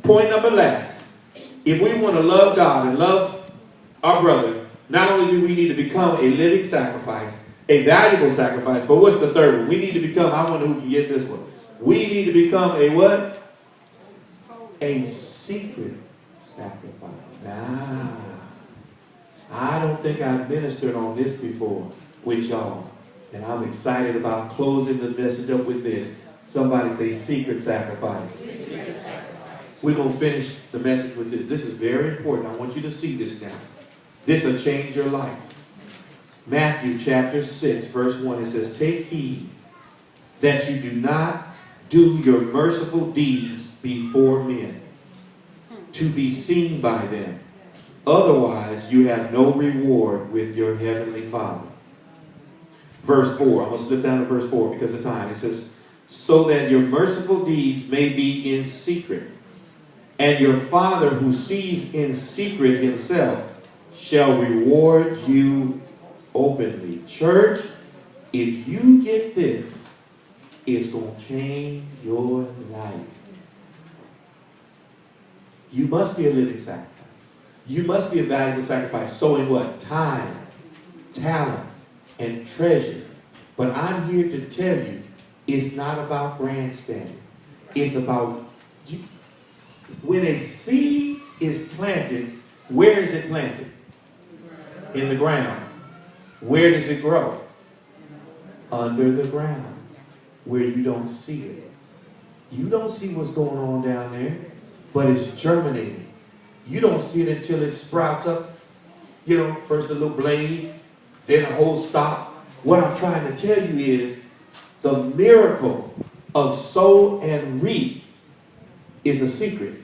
Point number last. If we want to love God and love our brother, not only do we need to become a living sacrifice, a valuable sacrifice, but what's the third one? We need to become, I wonder who can get this one. We need to become a what? A secret sacrifice. Nah. I don't think I've ministered on this before with y'all. And I'm excited about closing the message up with this. Somebody say secret sacrifice. Secret sacrifice. We're going to finish the message with this. This is very important. I want you to see this now. This will change your life. Matthew chapter 6, verse 1, it says, take heed that you do not do your merciful deeds before men, to be seen by them. Otherwise, you have no reward with your heavenly Father. Verse 4, I'm going to slip down to verse 4 because of time. It says, so that your merciful deeds may be in secret, and your Father who sees in secret himself shall reward you openly. Church, if you get this, it's going to change your life. You must be a living sacrifice. You must be a valuable sacrifice. Sowing what? Time, talent, and treasure. But I'm here to tell you, it's not about grandstanding. It's about, when a seed is planted, where is it planted? In the ground. Where does it grow? Under the ground, where you don't see it. You don't see what's going on down there, but it's germinating. You don't see it until it sprouts up. You know, first a little blade, then a whole stalk. What I'm trying to tell you is the miracle of sow and reap is a secret.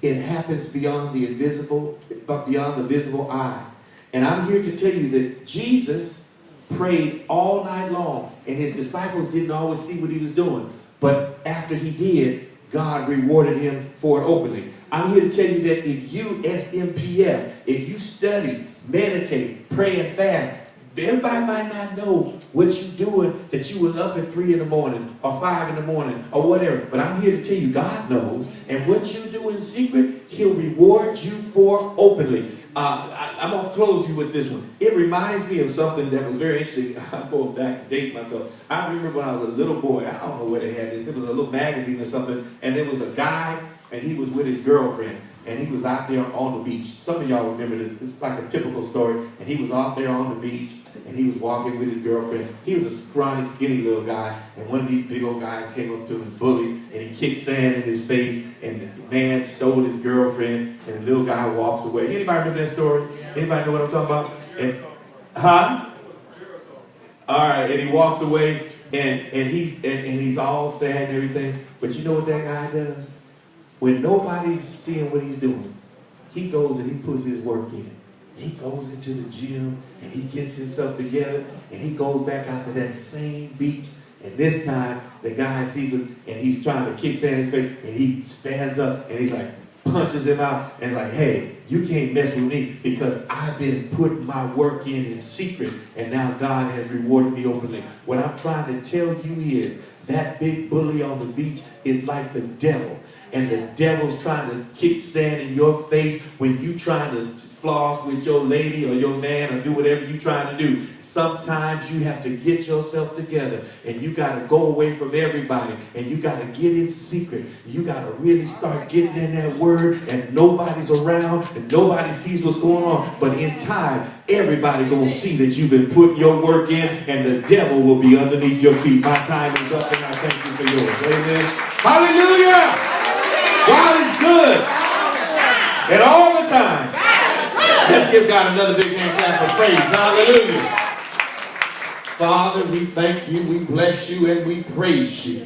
It happens beyond the invisible, beyond the visible eye. And I'm here to tell you that Jesus prayed all night long, and his disciples didn't always see what he was doing. But after he did, God rewarded him for it openly. I'm here to tell you that if you, SMPF, if you study, meditate, pray, and fast, everybody might not know what you're doing, that you was up at 3 in the morning or 5 in the morning or whatever. But I'm here to tell you, God knows. And what you do in secret, he'll reward you for openly. I'm going to close you with this one. It reminds me of something that was very interesting. I'm going back and date myself. I remember when I was a little boy, I don't know where they had this. It was a little magazine or something. And there was a guy, and he was with his girlfriend. And he was out there on the beach. Some of y'all remember this. This is like a typical story. And he was out there on the beach. And he was walking with his girlfriend. He was a scrawny, skinny little guy. And one of these big old guys came up to him and bullied. And he kicked sand in his face. And the man stole his girlfriend. And the little guy walks away. Anybody remember that story? Anybody know what I'm talking about? And, all right. And he walks away. And he's all sad and everything. But you know what that guy does? When nobody's seeing what he's doing, he goes and he puts his work in. He goes into the gym and he gets himself together and he goes back out to that same beach. And this time, the guy sees him and he's trying to kick sand in his face and he stands up and he's like, punches him out and like, hey, you can't mess with me because I've been putting my work in secret and now God has rewarded me openly. What I'm trying to tell you is that big bully on the beach is like the devil. And the devil's trying to kick sand in your face when you trying to floss with your lady or your man or do whatever you trying to do. Sometimes you have to get yourself together and you got to go away from everybody and you got to get in secret. You got to really start getting in that word and nobody's around and nobody sees what's going on. But in time, everybody going to see that you've been putting your work in and the devil will be underneath your feet. My time is up and I thank you for yours. Amen. Hallelujah. God is good. And all the time. Let's give God another big hand clap for praise. Hallelujah. Father, we thank you, we bless you, and we praise you.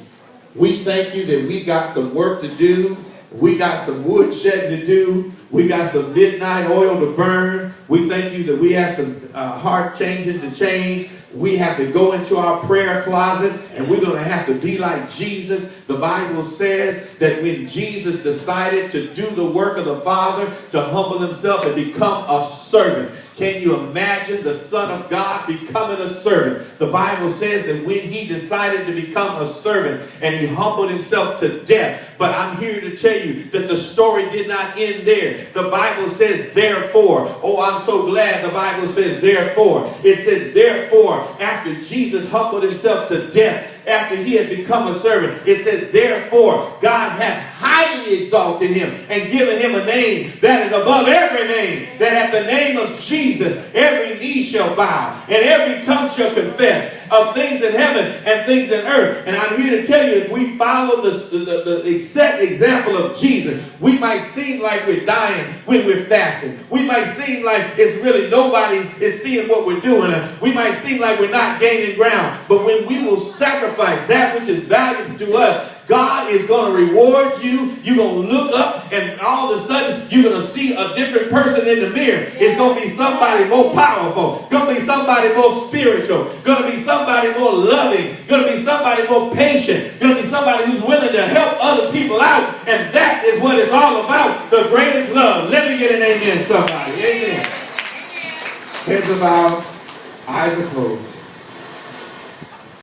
We thank you that we got some work to do. We got some wood shedding to do. We got some midnight oil to burn. We thank you that we have some heart changing to change. We have to go into our prayer closet and we're going to have to be like Jesus. The Bible says that when Jesus decided to do the work of the Father, to humble himself and become a servant. Can you imagine the Son of God becoming a servant? The Bible says that when he decided to become a servant and he humbled himself to death, But I'm here to tell you that the story did not end there. The Bible says, therefore. Oh, I'm so glad the Bible says, therefore. It says, therefore, after Jesus humbled himself to death, after he had become a servant, it said, therefore, God has highly exalted him and given him a name that is above every name, that at the name of Jesus, every knee shall bow and every tongue shall confess of things in heaven and things in earth. And I'm here to tell you, if we follow the exact example of Jesus, we might seem like we're dying when we're fasting. We might seem like it's really nobody is seeing what we're doing. We might seem like we're not gaining ground. But when we will sacrifice that which is valuable to us, God is going to reward you. You're going to look up and all of a sudden you're going to see a different person in the mirror. It's going to be somebody more powerful. Going to be somebody more spiritual. Going to be somebody more loving. Going to be somebody more patient. Going to be somebody who's willing to help other people out. And that is what it's all about. The greatest love. Let me get an amen, somebody. Amen. Heads are bowed. Eyes are closed.